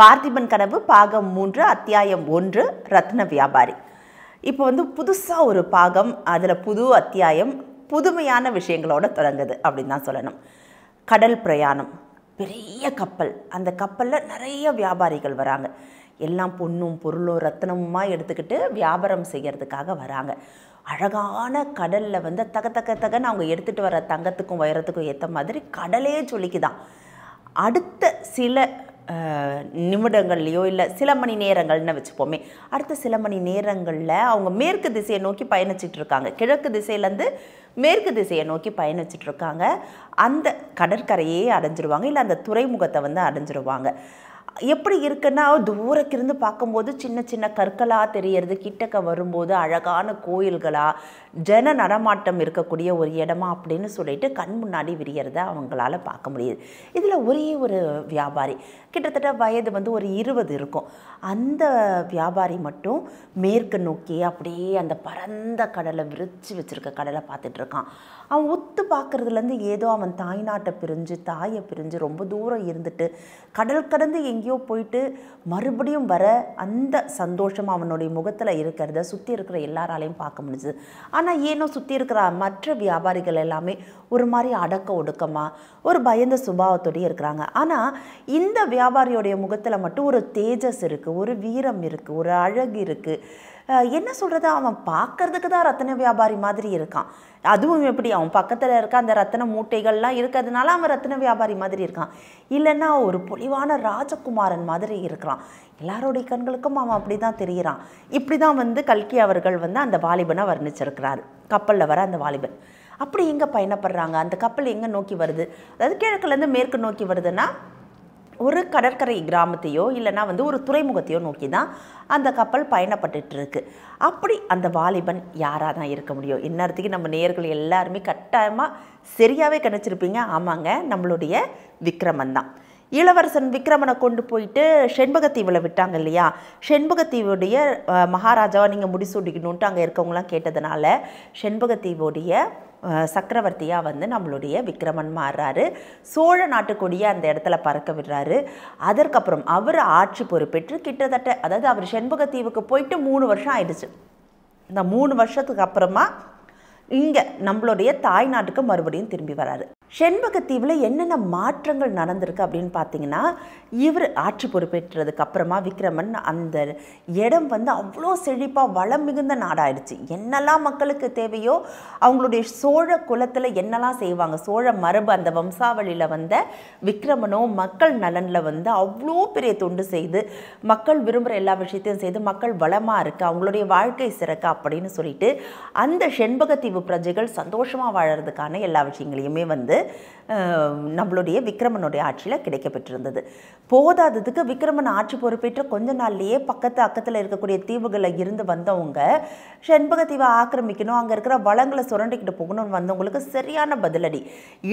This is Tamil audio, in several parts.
பார்த்திபன் கனவு பாகம் 3 அத்தியாயம் 1 ரத்ன வியாபாரி. இப்போ வந்து புதுசாக ஒரு பாகம், அதில் புது அத்தியாயம், புதுமையான விஷயங்களோட தொடங்குது அப்படின்னு தான் சொல்லணும். கடல் பிரயாணம், பெரிய கப்பல், அந்த கப்பலில் நிறைய வியாபாரிகள் வராங்க. எல்லாம் பொண்ணும் பொருளும் ரத்னமுமா எடுத்துக்கிட்டு வியாபாரம் செய்கிறதுக்காக வராங்க. அழகான கடலில் வந்து தகன்னு அவங்க எடுத்துகிட்டு வர தங்கத்துக்கும் வைரத்துக்கும் ஏற்ற மாதிரி கடலே சொல்லிக்குதான். அடுத்த சில நிமிடங்கள்லையோ இல்லை சில மணி நேரங்கள்னு வச்சுப்போமே, அடுத்த சில மணி நேரங்களில் அவங்க மேற்கு திசையை நோக்கி பயணிச்சிட்டு இருக்காங்க. கிழக்கு திசையிலேருந்து மேற்கு திசையை நோக்கி பயணிச்சிட்டு இருக்காங்க. அந்த கடற்கரையே அடைஞ்சிருவாங்க, இல்லை அந்த துறைமுகத்தை வந்து அடைஞ்சிருவாங்க. எப்படி இருக்குன்னா, தூரக்கிருந்து பார்க்கும்போது சின்ன சின்ன கற்களாக தெரியறது, கிட்டக்க வரும்போது அழகான கோயில்களாக, ஜன நடமாட்டம் இருக்கக்கூடிய ஒரு இடமா அப்படின்னு சொல்லிட்டு கண் முன்னாடி விரியறத அவங்களால பார்க்க முடியுது. இதில் ஒரே ஒரு வியாபாரி, கிட்டத்தட்ட வயது வந்து ஒரு 20 இருக்கும். அந்த வியாபாரி மட்டும் மேற்கு நோக்கி அப்படியே அந்த பரந்த கடலை விரிச்சு வச்சுருக்க கடலை பார்த்துட்ருக்கான். அவன் ஒத்து பார்க்குறதுலேருந்து ஏதோ அவன் தாய்நாட்டை பிரிஞ்சு தாயை பிரிஞ்சு ரொம்ப தூரம் இருந்துட்டு கடல் கடந்து எங்கேயோ போயிட்டு மறுபடியும் வர அந்த சந்தோஷம் அவனுடைய முகத்தில் இருக்கிறத சுற்றி இருக்கிற எல்லாராலையும் பார்க்க முடிஞ்சுது. ஆனால் ஏனோ சுற்றி இருக்கிற மற்ற வியாபாரிகள் எல்லாமே ஒரு மாதிரி அடக்க ஒடுக்கமாக ஒரு பயந்த சுபாவத்தோடய இருக்கிறாங்க. ஆனால் இந்த வியாபாரியோடைய முகத்தில் மட்டும் ஒரு தேஜஸ் இருக்குது, ஒரு வீரம் இருக்குது, ஒரு அழகு இருக்குது. என்ன சொல்கிறது, அவன் பார்க்கறதுக்கு தான் ரத்தின வியாபாரி மாதிரி இருக்கான். அதுவும் எப்படி, அவன் பக்கத்தில் இருக்க அந்த ரத்தின மூட்டைகள்லாம் இருக்கிறதுனால அவன் ரத்தின வியாபாரி மாதிரி இருக்கான். இல்லைன்னா ஒரு பொலிவான ராஜகுமாரன் மாதிரி இருக்கிறான். எல்லாருடைய கண்களுக்கும் அவன் அப்படி தான் தெரிகிறான். இப்படி தான் வந்து கல்கி அவர்கள் வந்து அந்த வாலிபனை வர்ணிச்சிருக்கிறார். கப்பலில் வர அந்த வாலிபன் அப்படி எங்கே பயணப்படுறாங்க, அந்த கப்பல் எங்கே நோக்கி வருது, அதாவது கிழக்குலேருந்து மேற்கு நோக்கி வருதுன்னா ஒரு கடற்கரை கிராமத்தையோ இல்லைனா வந்து ஒரு துறைமுகத்தையோ நோக்கி தான் அந்த கப்பல் பயணப்பட்டு இருக்கு. அப்படி அந்த வாலிபன் யாராக தான் இருக்க முடியும்? இந்நேரத்துக்கு நம்ம நேயர்கள் எல்லாருமே கட்டாயமாக சரியாகவே கணிச்சிருப்பீங்க. ஆமாங்க, நம்மளுடைய விக்ரமன் தான். இளவரசன் விக்ரமனை கொண்டு போயிட்டு செண்பகத்தீவில் விட்டாங்க இல்லையா? செண்பகத்தீவுடைய மகாராஜாவை நீங்கள் முடிசூடிக்கணுன்ட்டு அங்கே இருக்கவங்களாம் கேட்டதுனால செண்பகத்தீவுடைய சக்கரவர்த்தியாக வந்து நம்மளுடைய விக்ரமன் மாறுறாரு. சோழ நாட்டுக்கொடியை அந்த இடத்துல பறக்க விடுறாரு. அதற்கப்புறம் அவர் ஆட்சி பொறுப்பேற்று கிட்டத்தட்ட, அதாவது அவர் செண்பகத்தீவுக்கு போயிட்டு 3 வருஷம் ஆயிடுச்சு. இந்த 3 வருஷத்துக்கு அப்புறமா இங்கே நம்மளுடைய தாய்நாட்டுக்கு மறுபடியும் திரும்பி வராரு. செண்பகத்தீவில் என்னென்ன மாற்றங்கள் நடந்திருக்கு அப்படின்னு பார்த்தீங்கன்னா, இவர் ஆட்சி பொறுப்பேற்றதுக்கு அப்புறமா விக்ரமன் அந்த இடம் வந்து அவ்வளோ செழிப்பாக வளம் மிகுந்த நாடாயிடுச்சு. என்னெல்லாம் மக்களுக்கு தேவையோ அவங்களுடைய சோழ குலத்தில் என்னெல்லாம் செய்வாங்க, சோழ மரபு அந்த வம்சாவளியில் வந்த விக்ரமனோ மக்கள் நலனில் வந்து அவ்வளோ பெரிய தொண்டு செய்து மக்கள் விரும்புகிற எல்லா விஷயத்தையும் செய்து மக்கள் வளமாக இருக்குது, அவங்களுடைய வாழ்க்கை சிறக்க அப்படின்னு சொல்லிட்டு அந்த செண்பகத்தீவு பிரஜைகள் சந்தோஷமாக வாழறதுக்கான எல்லா விஷயங்களையுமே வந்து நம்மளுடைய விக்ரமனுடைய ஆட்சியில் கிடைக்கப்பெற்றிருந்தது. போதாததுக்கு விக்ரமன் ஆட்சி பொறுப்பேற்ற கொஞ்ச நாள்லேயே அக்கத்தில் இருக்கக்கூடிய தீவுகளில் இருந்து வந்தவங்க செண்பகத்தீவை ஆக்கிரமிக்கணும், அங்கே இருக்கிற வளங்களை சுரண்டிக்கிட்டு போகணும்னு வந்தவங்களுக்கு சரியான பதிலடி.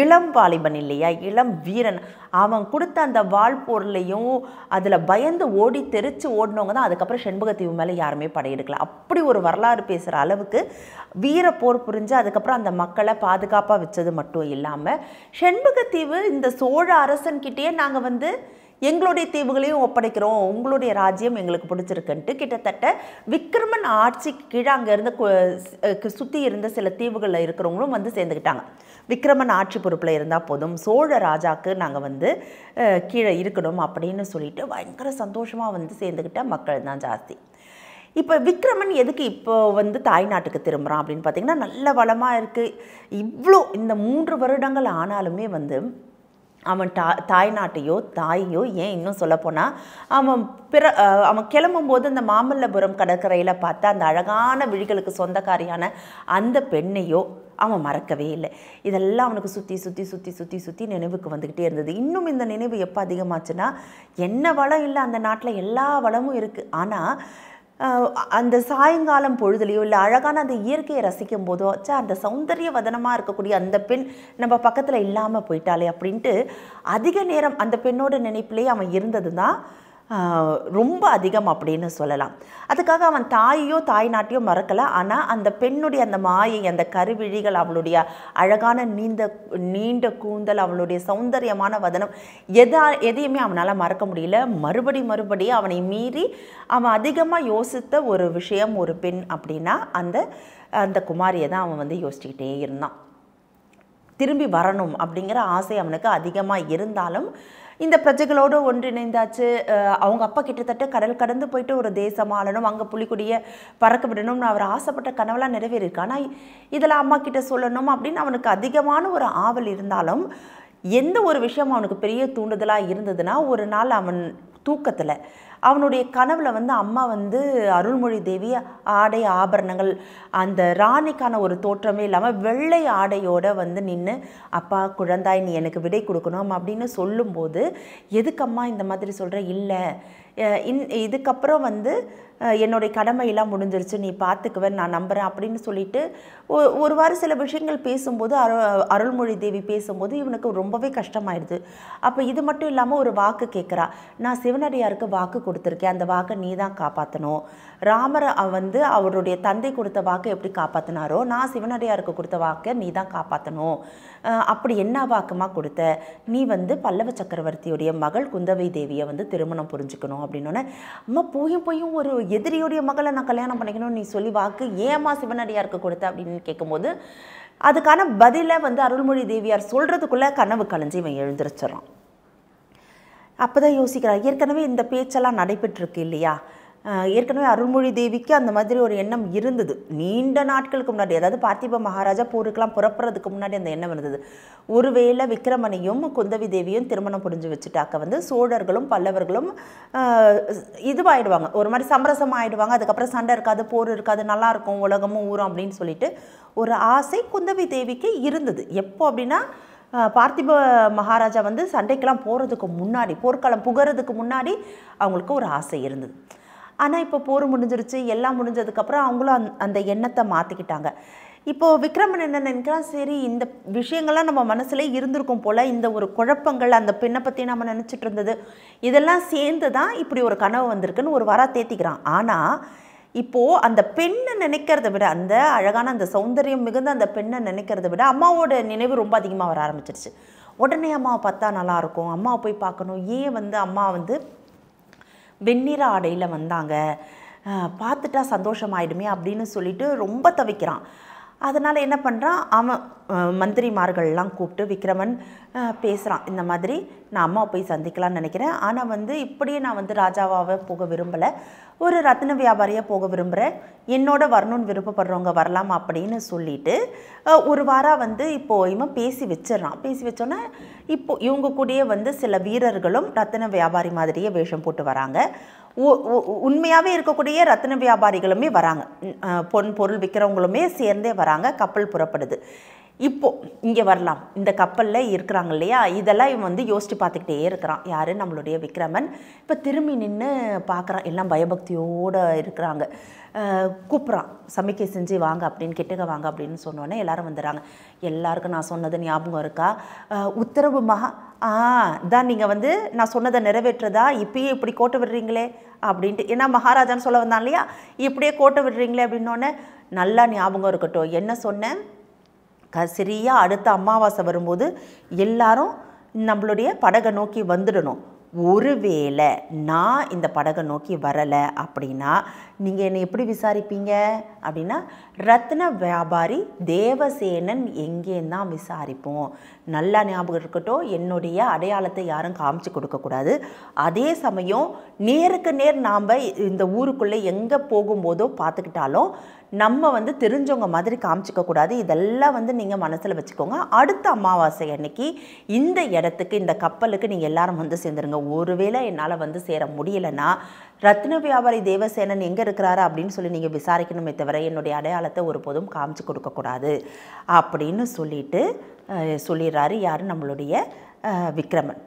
இளம் வாலிபன் இல்லையா, இளம் வீரன், அவன் கொடுத்த அந்த வாள் போர்லையும் அதில் பயந்து ஓடி தெரிச்சு ஓடினவங்க தான் அதுக்கப்புறம் செண்பகத்தீவு மேலே யாருமே படையெடுக்கல. அப்படி ஒரு வரலாறு பேசுகிற அளவுக்கு வீர போர் புரிஞ்சு அதுக்கப்புறம் அந்த மக்களை பாதுகாப்பாக வச்சது மட்டும் இல்லாமல் செண்பகத்தீவு இந்த சோழ அரசன்கிட்டயே நாங்கள் வந்து எங்களுடைய தீவுகளையும் ஒப்படைக்கிறோம், உங்களுடைய ராஜ்யம் எங்களுக்கு பிடிச்சிருக்குன்ட்டு கிட்டத்தட்ட விக்ரமன் ஆட்சிக்கு கீழே அங்கே இருந்து சுற்றி இருந்த சில தீவுகளில் இருக்கிறவங்களும் வந்து சேர்ந்துக்கிட்டாங்க. விக்ரமன் ஆட்சி பொறுப்பில் இருந்தால் போதும், சோழ ராஜாக்கு நாங்கள் வந்து கீழே இருக்கணும் அப்படின்னு சொல்லிட்டு பயங்கர சந்தோஷமாக வந்து சேர்ந்துக்கிட்ட மக்கள் தான் ஜாஸ்தி. இப்போ விக்ரமன் எதுக்கு இப்போ வந்து தாய்நாட்டுக்கு திரும்புகிறான் அப்படின்னு பார்த்தீங்கன்னா, நல்ல வளமாக இருக்குது. இவ்வளோ இந்த 3 வருடங்கள் ஆனாலுமே வந்து அவன் தாய்நாட்டையோ தாயையோ, ஏன் இன்னும் சொல்லப்போனால் அவன் கிளம்பும்போது அந்த மாமல்லபுரம் கடற்கரையில் பார்த்த அந்த அழகான விழிகளுக்கு சொந்தக்காரியான அந்த பெண்ணையோ அவன் மறக்கவே இல்லை. இதெல்லாம் அவனுக்கு சுற்றி நினைவுக்கு வந்துக்கிட்டே இருந்தது. இன்னும் இந்த நினைவு எப்போ அதிகமாச்சுன்னா, என்ன வளம் இல்லை அந்த நாட்டில், எல்லா வளமும் இருக்குது. ஆனால் அந்த சாயங்காலம் பொழுதுலையோ இல்லை அழகான அந்த இயற்கையை ரசிக்கும் போதோ அந்த சௌந்தரிய வதனமாக இருக்கக்கூடிய அந்த பெண் நம்ம பக்கத்தில் இல்லாமல் போயிட்டாலே அப்படின்ட்டு அதிக நேரம் அந்த பெண்ணோட நினைப்பிலே அவன் இருந்தது தான் ரொம்ப அதிகம் அப்படின்னு சொல்லலாம். அதுக்காக அவன் தாயையோ தாய் நாட்டையோ மறக்கலை. ஆனால் அந்த பெண்ணுடைய அந்த மாயை, அந்த கருவிழிகள், அவளுடைய அழகான நீண்ட கூந்தல், அவளுடைய சௌந்தரியமான வதனம், எதையுமே அவனால் மறக்க முடியல. மறுபடி அவனை மீறி அவன் அதிகமாக யோசித்த ஒரு விஷயம், ஒரு பெண் அப்படின்னா அந்த குமாரியை தான் அவன் வந்து யோசிச்சுக்கிட்டே இருந்தான். திரும்பி வரணும் அப்படிங்கிற ஆசை அவனுக்கு அதிகமாக இருந்தாலும் இந்த பிரஜைகளோடு ஒன்றிணைந்தாச்சு. அவங்க அப்பா கிட்டத்தட்ட கடல் கடந்து போயிட்டு ஒரு தேசம் ஆளணும், அங்கே புலிக்குடியை பறக்க விடணும்னு அவர் ஆசைப்பட்ட கனவெல்லாம் நிறைவேறிருக்கு. ஆனால் இதெல்லாம் அம்மா கிட்ட சொல்லணும் அப்படின்னு அவனுக்கு அதிகமான ஒரு ஆவல் இருந்தாலும் எந்த ஒரு விஷயம் அவனுக்கு பெரிய தூண்டுதலாக இருந்ததுன்னா, ஒரு நாள் அவன் தூக்கத்தில் அவனுடைய கனவில் வந்து அம்மா வந்து அருள்மொழி தேவி ஆடை ஆபரணங்கள், அந்த ராணிக்கான ஒரு தோற்றமே இல்லாமல் வெள்ளை ஆடையோடு வந்து நின்று, அப்பா குழந்தாய் நீ எனக்கு விடை கொடுக்கணும் அப்படின்னு சொல்லும்போது, எதுக்கம்மா இந்த மாதிரி சொல்கிற, இல்லை இதுக்கப்புறம் வந்து என்னுடைய கடமையெல்லாம் முடிஞ்சிருச்சு, நீ பார்த்துக்குவேன், நான் நம்புகிறேன் அப்படின்னு சொல்லிட்டு ஒரு வாரம் சில விஷயங்கள் பேசும்போது அருள்மொழி தேவி பேசும்போது இவனுக்கு ரொம்பவே கஷ்டமாயிடுது. அப்போ இது மட்டும் இல்லாமல் ஒரு வாக்கு கேட்குறா, நான் சிவனடியாருக்கு வாக்கு கொடுத்துருக்கேன், அந்த வாக்கை நீ தான் காப்பாற்றணும். ராமரை வந்து அவருடைய தந்தை கொடுத்த வாக்கை எப்படி காப்பாற்றினாரோ, நான் சிவனடியாருக்கு கொடுத்த வாக்கை நீ தான் காப்பாற்றணும். அப்படி என்ன வாக்குமா கொடுத்த, நீ வந்து பல்லவ சக்கரவர்த்தியுடைய மகள் குந்தவை தேவியை வந்து திருமணம் புரிஞ்சுக்கணும் அப்படின்னோடனே, அம்மா போயும் ஒரு எதிரியுடைய மகளை நான் கல்யாணம் பண்ணிக்கணும்னு நீ சொல்லி வாக்கு ஏமா சிவனடியாருக்கு கொடுத்த அப்படின்னு கேட்கும்போது, அதுக்கான பதிலை வந்து அருள்மொழி தேவியார் சொல்கிறதுக்குள்ளே கனவு கலைஞ்சு இவன் எழுந்திரிச்சிடறான். அப்போ தான் யோசிக்கிறான், ஏற்கனவே இந்த பேச்செல்லாம் நடைபெற்றிருக்கு இல்லையா, ஏற்கனவே அருள்மொழி தேவிக்கு அந்த மாதிரி ஒரு எண்ணம் இருந்தது நீண்ட நாட்களுக்கு முன்னாடி. அதாவது பார்த்திப மகாராஜா போருக்கெல்லாம் புறப்படுறதுக்கு முன்னாடி அந்த எண்ணம் இருந்தது. ஒருவேளை விக்ரமனையும் குந்தவி தேவியும் திருமணம் புரிஞ்சு வச்சுட்டாக்க வந்து சோழர்களும் பல்லவர்களும் இதுவாகிடுவாங்க, ஒரு மாதிரி சமரசம் ஆகிடுவாங்க. அதுக்கப்புறம் சண்டை இருக்காது, போர் இருக்காது, நல்லாயிருக்கும் உலகமும் ஊரும் அப்படின்னு சொல்லிட்டு ஒரு ஆசை குந்தவி தேவிக்கு இருந்தது. எப்போ அப்படின்னா, பார்த்திப மகாராஜா வந்து சண்டைக்கெல்லாம் போகிறதுக்கு முன்னாடி, போர்க்காலம் புகிறதுக்கு முன்னாடி அவங்களுக்கு ஒரு ஆசை இருந்தது. ஆனால் இப்போ போர் முடிஞ்சிருச்சு, எல்லாம் முடிஞ்சதுக்கப்புறம் அவங்களும் அந்த எண்ணத்தை மாற்றிக்கிட்டாங்க. இப்போது விக்ரமன் என்ன நினைக்கிறான், சரி இந்த விஷயங்கள்லாம் நம்ம மனசுல இருந்திருக்கும் போல், இந்த ஒரு குழப்பங்கள், அந்த பெண்ணை பற்றி நம்ம நினச்சிட்டு இருந்தது இதெல்லாம் சேர்ந்து தான் இப்படி ஒரு கனவு வந்திருக்குன்னு ஒரு வாரம் தேத்திக்கிறான். ஆனால் இப்போது அந்த பெண்ணை நினைக்கிறத விட, அந்த அழகான அந்த சௌந்தரியம் மிகுந்த அந்த பெண்ணை நினைக்கிறத விட அம்மாவோட நினைவு ரொம்ப அதிகமாக வர ஆரம்பிச்சிருச்சு. உடனே அம்மாவை பார்த்தா நல்லாயிருக்கும், அம்மாவை போய் பார்க்கணும், ஏன் வந்து அம்மா வந்து வெண்ணிற ஆடையில் வந்தாங்க, பார்த்துட்டா சந்தோஷமாயிடுமே அப்படின்னு சொல்லிட்டு ரொம்ப தவிக்கிறான். அதனால் என்ன பண்ணுறான், அவன் மந்திரிமார்கள்லாம் கூப்பிட்டு விக்ரமன் பேசுகிறான், இந்த மாதிரி நான் அம்மாவை போய் சந்திக்கலான்னு நினைக்கிறேன், ஆனால் வந்து இப்படியே நான் வந்து ராஜாவாக போக விரும்பலை, ஒரு ரத்தின வியாபாரியாக போக விரும்புகிறேன், என்னோட வரணும்னு விருப்பப்படுறவங்க வரலாம் அப்படின்னு சொல்லிட்டு ஒரு வாரம் வந்து இப்போது இவன் பேசி வச்சிடறான். பேசி வச்சோன்னே இப்போது இவங்க கூடயே வந்து சில வீரர்களும் ரத்தின வியாபாரி மாதிரியே வேஷம் போட்டு வராங்க. உண்மையாகவே இருக்கக்கூடிய ரத்தின வியாபாரிகளுமே வராங்க, பொன் பொருள் விற்கிறவங்களுமே சேர்ந்தே வராங்க. கப்பல் புறப்படுது. இப்போது இங்கே வரலாம், இந்த கப்பலில் இருக்கிறாங்க இல்லையா, இதெல்லாம் இவன் வந்து யோசித்து பார்த்துக்கிட்டே இருக்கிறான். யார், நம்மளுடைய விக்ரமன். இப்போ திரும்பி நின்று பார்க்குறான், எல்லாம் பயபக்தியோடு இருக்கிறாங்க. கூப்பிட்றான், சமைக்க செஞ்சு வாங்க அப்படின்னு, கிட்டக்க வாங்க அப்படின்னு சொன்னோன்னே எல்லாரும் வந்துடுறாங்க. எல்லாருக்கும் நான் சொன்னது ஞாபகம் இருக்கா, உத்தரவு மகா தான் நீங்கள் வந்து நான் சொன்னதை நிறைவேற்றுறதா, இப்பயே இப்படி கோட்டை விடுறீங்களே அப்படின்ட்டு, ஏன்னா மகாராஜான்னு சொல்ல வந்தான் இல்லையா, இப்படியே கோட்டை விடுறீங்களே அப்படின்னோடனே, நல்லா ஞாபகம் இருக்கட்டும், என்ன சொன்னேன், சரியாக அடுத்த அமாவாசை வரும்போது எல்லாரும் நம்மளுடைய படகை நோக்கி வந்துடணும். ஒருவேளை நான் இந்த படகை நோக்கி வரலை அப்படின்னா நீங்கள் என்னை எப்படி விசாரிப்பீங்க அப்படின்னா, ரத்ன வியாபாரி தேவசேனன் எங்கேன்னு தான் விசாரிப்போம். நல்லா ஞாபகம் இருக்கட்டும், என்னுடைய அடையாளத்தை யாரும் காமிச்சு கொடுக்கக்கூடாது. அதே சமயம் நேருக்கு நேர் நாம் இந்த ஊருக்குள்ளே எங்கே போகும்போதோ பார்த்துக்கிட்டாலும் நம்ம வந்து தெரிஞ்சவங்க மாதிரி காமிச்சிக்கக்கூடாது. இதெல்லாம் வந்து நீங்கள் மனசில் வச்சுக்கோங்க. அடுத்த அமாவாசை அன்னைக்கு இந்த இடத்துக்கு, இந்த கப்பலுக்கு நீங்கள் எல்லாரும் வந்து சேர்ந்துருங்க. ஒருவேளை என்னால் வந்து சேர முடியலைன்னா ரத்ன வியாபாரி தேவசேனன் எங்கே இருக்கிறாரு அப்படின்னு சொல்லி நீங்கள் விசாரிக்கணுமே தவிர என்னுடைய அடையாளத்தை ஒருபோதும் காமிச்சு கொடுக்கக்கூடாது அப்படின்னு சொல்லிடுறாரு. யார், நம்மளுடைய விக்ரமன்.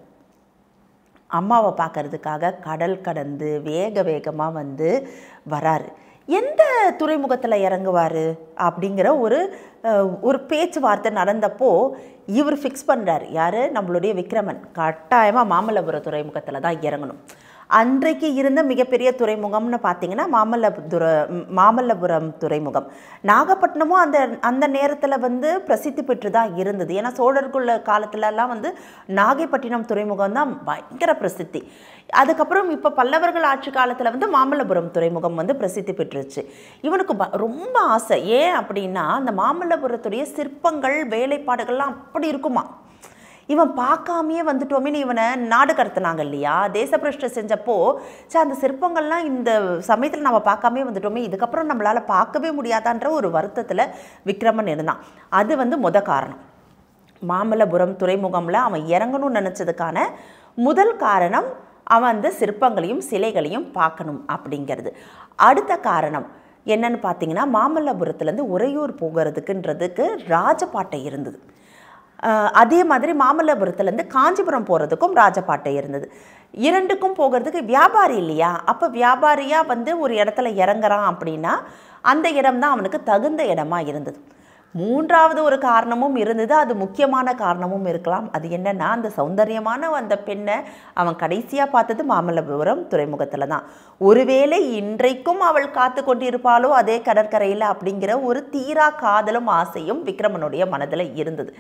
அம்மாவை பார்க்கறதுக்காக கடல் கடந்து வேகமாக வந்து வராரு. எந்த துறைமுகத்தில் இறங்குவார் அப்படிங்கிற ஒரு பேச்சுவார்த்தை நடந்தப்போ இவர் ஃபிக்ஸ் பண்ணுறார். யார், நம்மளுடைய விக்ரமன் கட்டாயமாக மாமல்லபுரம் துறைமுகத்தில் தான் இறங்கணும். அன்றைக்கு இருந்த மிகப்பெரிய துறைமுகம்னு பார்த்தீங்கன்னா மாமல்லபுரம் துறைமுகம். நாகப்பட்டினமும் அந்த நேரத்தில் வந்து பிரசித்தி பெற்று தான் இருந்தது. ஏன்னா சோழர்களுள்ள காலத்துலலாம் வந்து நாகைப்பட்டினம் துறைமுகம் தான் பயங்கர பிரசித்தி. அதுக்கப்புறம் இப்போ பல்லவர்கள் ஆட்சி காலத்தில் வந்து மாமல்லபுரம் துறைமுகம் வந்து பிரசித்தி பெற்றுச்சு. இவனுக்கு ரொம்ப ஆசை. ஏன் அப்படின்னா அந்த மாமல்லபுரத்துடைய சிற்பங்கள் வேலைப்பாடுகள்லாம் அப்படி இருக்குமா. இவன் பார்க்காமையே வந்துட்டோமேனு இவனை நாடு கடத்தினாங்க இல்லையா, தேசப்பிரஷ்டை செஞ்சப்போ அந்த சிற்பங்கள்லாம் இந்த சமயத்தில் நம்ம பார்க்காமே வந்துட்டோமே, இதுக்கப்புறம் நம்மளால் பார்க்கவே முடியாதான்ற ஒரு வருத்தத்தில் விக்ரமன் இருந்தான். அது வந்து காரணம். மாமல்லபுரம் துறைமுகமில் அவன் இறங்கணும்னு நினச்சதுக்கான முதல் காரணம் அவன் அந்த சிற்பங்களையும் சிலைகளையும் பார்க்கணும் அப்படிங்கிறது. அடுத்த காரணம் என்னன்னு பார்த்தீங்கன்னா, மாமல்லபுரத்துலேருந்து உறையூர் போகிறதுக்குன்றதுக்கு ராஜபாட்டை இருந்தது. அதே மாதிரி மாமல்லபுரத்துலேருந்து காஞ்சிபுரம் போகிறதுக்கும் ராஜபாட்டை இருந்தது. இரண்டுக்கும் போகிறதுக்கு வியாபாரி இல்லையா, அப்போ வியாபாரியாக வந்து ஒரு இடத்துல இறங்குறான் அப்படின்னா அந்த இடம்தான் அவனுக்கு தகுந்த இடமா இருந்தது. மூன்றாவது ஒரு காரணமும் இருந்தது, அது முக்கியமான காரணமும் இருக்கலாம். அது என்னன்னா, அந்த சௌந்தரியமான அந்த பெண்ணை அவன் கடைசியாக பார்த்தது மாமல்லபுரம் துறைமுகத்தில் தான். ஒருவேளை இன்றைக்கும் அவள் காத்து கொண்டிருப்பாளோ அதே கடற்கரையில் அப்படிங்கிற ஒரு தீரா காதலும் ஆசையும் விக்ரமனுடைய மனதில் இருந்தது.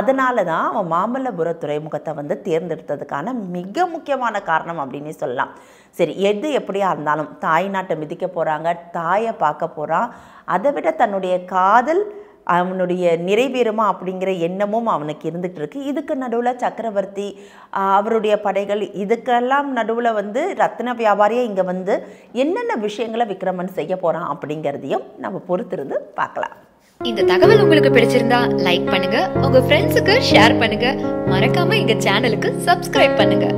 அதனால தான் அவன் மாமல்லபுர துறைமுகத்தை வந்து தேர்ந்தெடுத்ததுக்கான மிக முக்கியமான காரணம் அப்படின்னு சொல்லலாம். சரி, எது எப்படியா இருந்தாலும் தாய் நாட்டை மிதிக்க போகிறாங்க, தாயை பார்க்க போகிறான். அதை விட தன்னுடைய காதல் அவனுடைய நிறைவேறுமா அப்படிங்கிற எண்ணமும் அவனுக்கு இருந்துகிட்டு இருக்கு. இதுக்கு நடுவில் சக்கரவர்த்தி அவருடைய படைகள், இதுக்கெல்லாம் நடுவில் வந்து ரத்தின வியாபாரியை இங்கே வந்து என்னென்ன விஷயங்களை விக்ரமன் செய்ய போகிறான் அப்படிங்கிறதையும் நம்ம பொறுத்திருந்து பார்க்கலாம். இந்த தகவல் உங்களுக்கு பிடிச்சிருந்தா லைக் பண்ணுங்க, உங்க ஃப்ரெண்ட்ஸுக்கு ஷேர் பண்ணுங்க, மறக்காம எங்க சேனலுக்கு சப்ஸ்கிரைப் பண்ணுங்க.